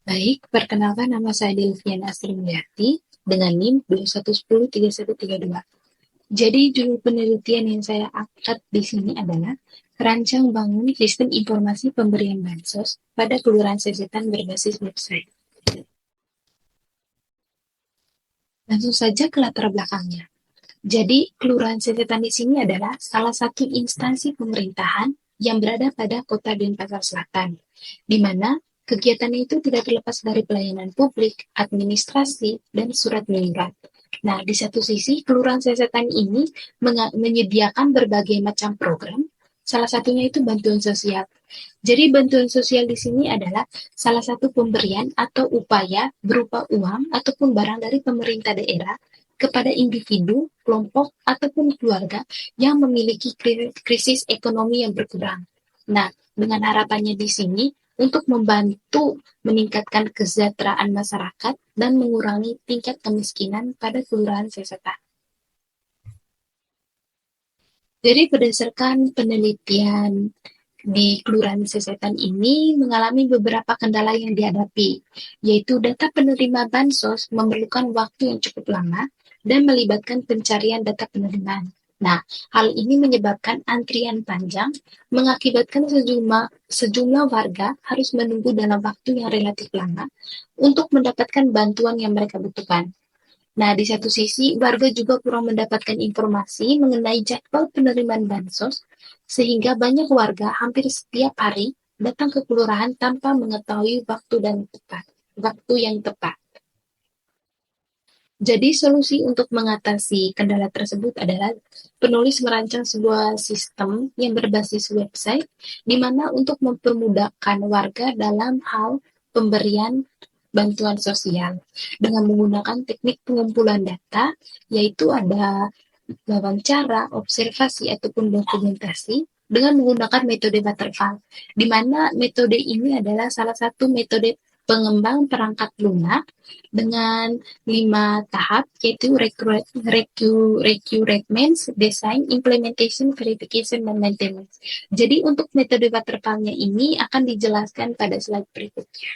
Baik, perkenalkan nama saya Delviana Srimulyati dengan NIM 21103132. Jadi judul penelitian yang saya angkat di sini adalah Rancang Bangun Sistem Informasi Pemberian Bansos pada Kelurahan Sesetan berbasis website. Langsung saja ke latar belakangnya. Jadi, Kelurahan Sesetan di sini adalah salah satu instansi pemerintahan yang berada pada Kota Denpasar Selatan, di mana kegiatannya itu tidak terlepas dari pelayanan publik, administrasi, dan surat menyurat. Nah, di satu sisi, Kelurahan Sesetan ini menyediakan berbagai macam program, salah satunya itu bantuan sosial. Jadi bantuan sosial di sini adalah salah satu pemberian atau upaya berupa uang ataupun barang dari pemerintah daerah kepada individu, kelompok, ataupun keluarga yang memiliki krisis ekonomi yang berkurang. Nah, dengan harapannya di sini untuk membantu meningkatkan kesejahteraan masyarakat dan mengurangi tingkat kemiskinan pada Kelurahan Sesetan. Jadi berdasarkan penelitian di Kelurahan Sesetan ini mengalami beberapa kendala yang dihadapi, yaitu data penerima bansos memerlukan waktu yang cukup lama dan melibatkan pencarian data penerimaan. Nah, hal ini menyebabkan antrian panjang, mengakibatkan sejumlah warga harus menunggu dalam waktu yang relatif lama untuk mendapatkan bantuan yang mereka butuhkan. Nah, di satu sisi, warga juga kurang mendapatkan informasi mengenai jadwal penerimaan bansos, sehingga banyak warga hampir setiap hari datang ke kelurahan tanpa mengetahui waktu yang tepat. Jadi, solusi untuk mengatasi kendala tersebut adalah penulis merancang sebuah sistem yang berbasis website, di mana untuk mempermudahkan warga dalam hal pemberian bantuan sosial dengan menggunakan teknik pengumpulan data, yaitu ada wawancara, observasi, ataupun dokumentasi dengan menggunakan metode waterfall, di mana metode ini adalah salah satu metode pengembang perangkat lunak dengan 5 tahap, yaitu requirements, design, implementation, verification, dan maintenance. Jadi untuk metode waterfall-nya ini akan dijelaskan pada slide berikutnya.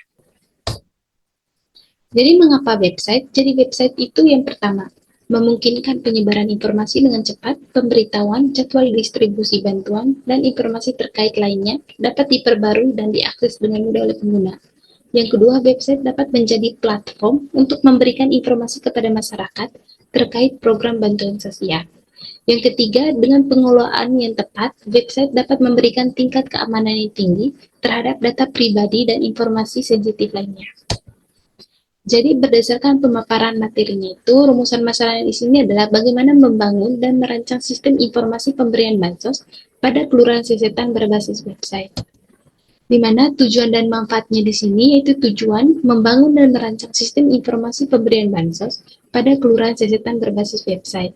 Jadi mengapa website? Jadi website itu yang pertama, memungkinkan penyebaran informasi dengan cepat, pemberitahuan, jadwal distribusi bantuan, dan informasi terkait lainnya dapat diperbarui dan diakses dengan mudah oleh pengguna. Yang kedua, website dapat menjadi platform untuk memberikan informasi kepada masyarakat terkait program bantuan sosial. Yang ketiga, dengan pengelolaan yang tepat, website dapat memberikan tingkat keamanan yang tinggi terhadap data pribadi dan informasi sensitif lainnya. Jadi berdasarkan pemaparan materinya itu, rumusan masalahnya di sini adalah bagaimana membangun dan merancang sistem informasi pemberian bansos pada Kelurahan Sesetan berbasis website. Di mana tujuan dan manfaatnya di sini yaitu tujuan membangun dan merancang sistem informasi pemberian bansos pada Kelurahan Sesetan berbasis website.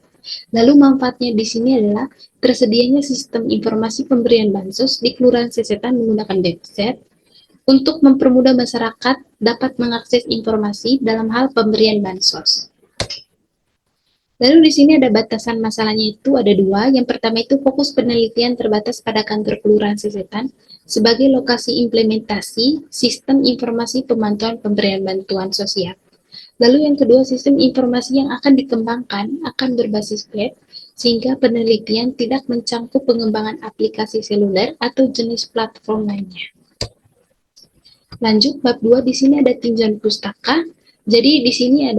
Lalu manfaatnya di sini adalah tersedianya sistem informasi pemberian bansos di Kelurahan Sesetan menggunakan website untuk mempermudah masyarakat dapat mengakses informasi dalam hal pemberian bansos. Lalu di sini ada batasan masalahnya itu ada dua. Yang pertama itu fokus penelitian terbatas pada kantor Kelurahan Sesetan sebagai lokasi implementasi sistem informasi pemantauan pemberian bantuan sosial. Lalu yang kedua, sistem informasi yang akan dikembangkan akan berbasis web sehingga penelitian tidak mencangkup pengembangan aplikasi seluler atau jenis platform lainnya. Lanjut bab 2 di sini ada tinjauan pustaka. Jadi di sini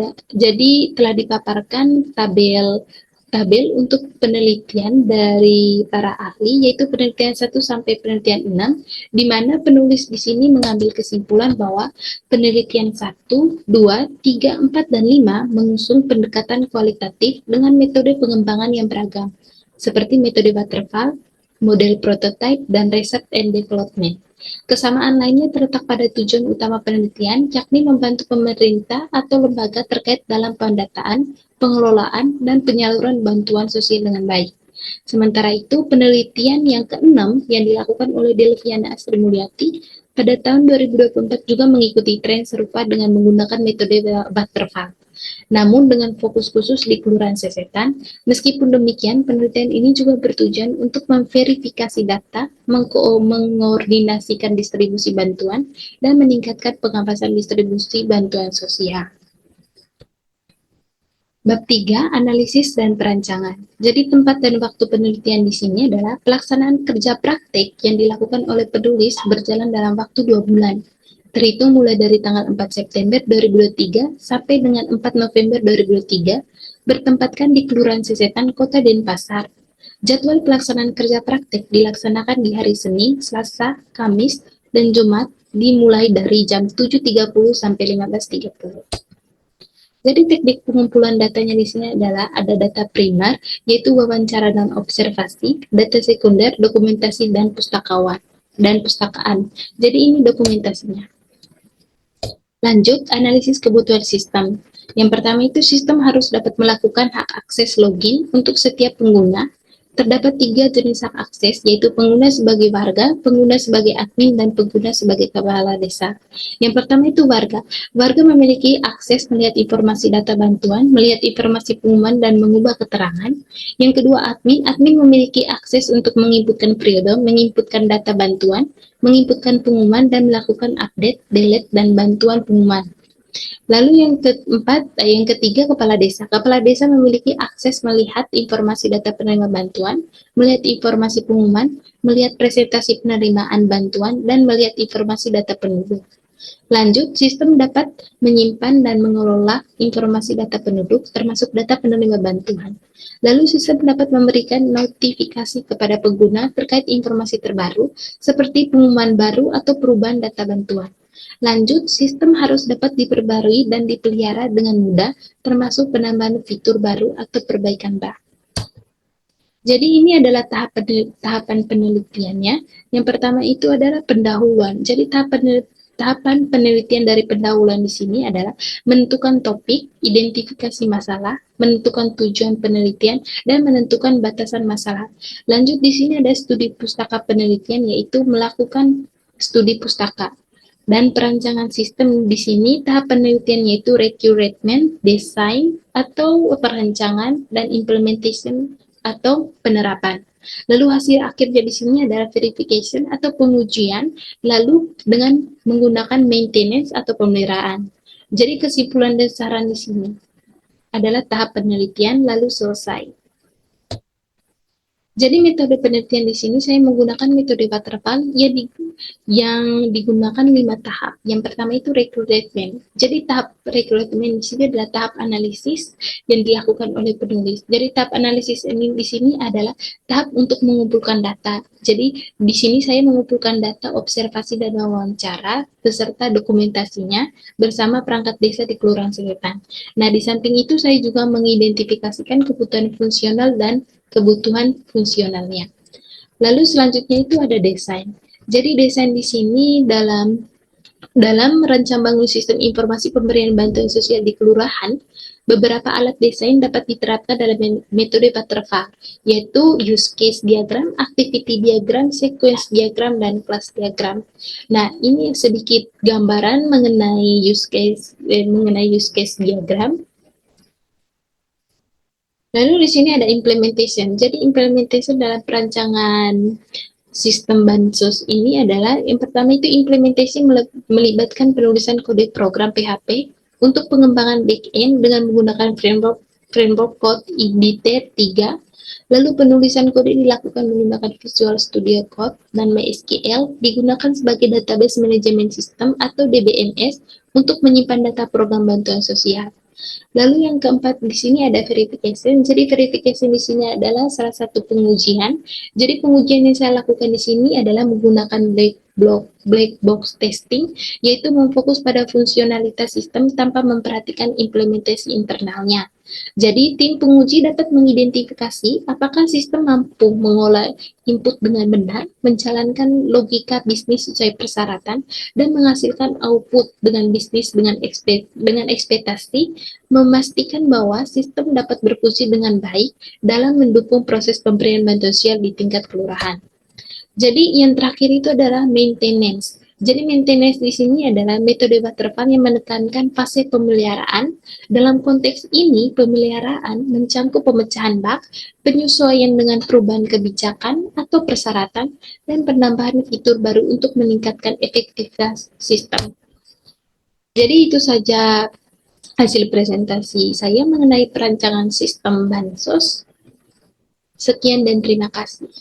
telah dipaparkan tabel untuk penelitian dari para ahli yaitu penelitian 1 sampai penelitian 6 di mana penulis di sini mengambil kesimpulan bahwa penelitian 1, 2, 3, 4 dan 5 mengusung pendekatan kualitatif dengan metode pengembangan yang beragam seperti metode waterfall, model prototype dan research and development. Kesamaan lainnya terletak pada tujuan utama penelitian, yakni membantu pemerintah atau lembaga terkait dalam pendataan, pengelolaan, dan penyaluran bantuan sosial dengan baik. Sementara itu, penelitian yang keenam yang dilakukan oleh Delviana Srimulyati pada tahun 2024 juga mengikuti tren serupa dengan menggunakan metode Butterfly. Namun dengan fokus khusus di Kelurahan Sesetan, meskipun demikian penelitian ini juga bertujuan untuk memverifikasi data, mengkoordinasikan distribusi bantuan, dan meningkatkan pengawasan distribusi bantuan sosial. Bab 3, analisis dan perancangan. Jadi tempat dan waktu penelitian di sini adalah pelaksanaan kerja praktek yang dilakukan oleh penulis berjalan dalam waktu 2 bulan. Terhitung mulai dari tanggal 4 September 2023 sampai dengan 4 November 2023, bertempatkan di Kelurahan Sesetan, Kota Denpasar. Jadwal pelaksanaan kerja praktek dilaksanakan di hari Senin, Selasa, Kamis, dan Jumat dimulai dari jam 7.30 sampai 15.30. Jadi teknik pengumpulan datanya di sini adalah ada data primer, yaitu wawancara dan observasi, data sekunder, dokumentasi, dan pustakaan. Jadi ini dokumentasinya. Lanjut, analisis kebutuhan sistem. Yang pertama itu sistem harus dapat melakukan hak akses login untuk setiap pengguna. Terdapat 3 jenis hak akses, yaitu pengguna sebagai warga, pengguna sebagai admin, dan pengguna sebagai kepala desa. Yang pertama itu warga. Warga memiliki akses melihat informasi data bantuan, melihat informasi pengumuman, dan mengubah keterangan. Yang kedua admin. Admin memiliki akses untuk menginputkan periode, menginputkan data bantuan, menginputkan pengumuman, dan melakukan update, delete, dan bantuan pengumuman. Lalu yang ketiga, kepala desa. Kepala desa memiliki akses melihat informasi data penerima bantuan, melihat informasi pengumuman, melihat presentasi penerimaan bantuan, dan melihat informasi data penduduk. Lanjut, sistem dapat menyimpan dan mengelola informasi data penduduk, termasuk data penerima bantuan. Lalu sistem dapat memberikan notifikasi kepada pengguna terkait informasi terbaru, seperti pengumuman baru atau perubahan data bantuan. Lanjut, sistem harus dapat diperbarui dan dipelihara dengan mudah, termasuk penambahan fitur baru atau perbaikan bug. Jadi ini adalah tahapan penelitiannya. Yang pertama itu adalah pendahuluan. Jadi tahapan penelitian dari pendahuluan di sini adalah menentukan topik, identifikasi masalah, menentukan tujuan penelitian, dan menentukan batasan masalah. Lanjut di sini ada studi pustaka penelitian, yaitu melakukan studi pustaka. Dan perancangan sistem di sini tahap penelitian yaitu recruitment, desain atau perancangan, dan implementation atau penerapan. Lalu hasil akhirnya di sini adalah verification atau pengujian, lalu dengan menggunakan maintenance atau pemeliharaan. Jadi kesimpulan dan saran di sini adalah tahap penelitian lalu selesai. Jadi metode penelitian di sini saya menggunakan metode waterfall yang digunakan 5 tahap. Yang pertama itu recruitment. Jadi tahap recruitment di sini adalah tahap analisis yang dilakukan oleh penulis. Jadi tahap analisis ini di sini adalah tahap untuk mengumpulkan data. Jadi di sini saya mengumpulkan data observasi dan wawancara beserta dokumentasinya bersama perangkat desa di Kelurahan Sesetan. Nah, di samping itu saya juga mengidentifikasikan kebutuhan fungsional dan kebutuhan fungsionalnya. Lalu selanjutnya itu ada desain. Jadi desain di sini dalam merancang bangun sistem informasi pemberian bantuan sosial di kelurahan, beberapa alat desain dapat diterapkan dalam metode waterfall, yaitu use case diagram, activity diagram, sequence diagram, dan class diagram. Nah, ini sedikit gambaran mengenai use case diagram. Lalu di sini ada implementation. Jadi implementation dalam perancangan sistem bansos ini adalah yang pertama itu implementation melibatkan penulisan kode program PHP untuk pengembangan backend dengan menggunakan framework code IDT 3. Lalu penulisan kode dilakukan menggunakan Visual Studio Code dan MySQL digunakan sebagai database manajemen sistem atau DBMS untuk menyimpan data program bantuan sosial. Lalu yang keempat di sini ada verification. Jadi verification di sini adalah salah satu pengujian. Jadi pengujian yang saya lakukan di sini adalah menggunakan black box testing, yaitu memfokus pada fungsionalitas sistem tanpa memperhatikan implementasi internalnya. Jadi tim penguji dapat mengidentifikasi apakah sistem mampu mengolah input dengan benar, menjalankan logika bisnis sesuai persyaratan, dan menghasilkan output dengan bisnis dengan ekspektasi, memastikan bahwa sistem dapat berfungsi dengan baik dalam mendukung proses pemberian bantuan sosial di tingkat kelurahan. Jadi yang terakhir itu adalah maintenance. Jadi maintenance di sini adalah metode waterfall yang menekankan fase pemeliharaan. Dalam konteks ini, pemeliharaan mencakup pemecahan bug, penyesuaian dengan perubahan kebijakan atau persyaratan, dan penambahan fitur baru untuk meningkatkan efektivitas sistem. Jadi itu saja hasil presentasi saya mengenai perancangan sistem bansos. Sekian dan terima kasih.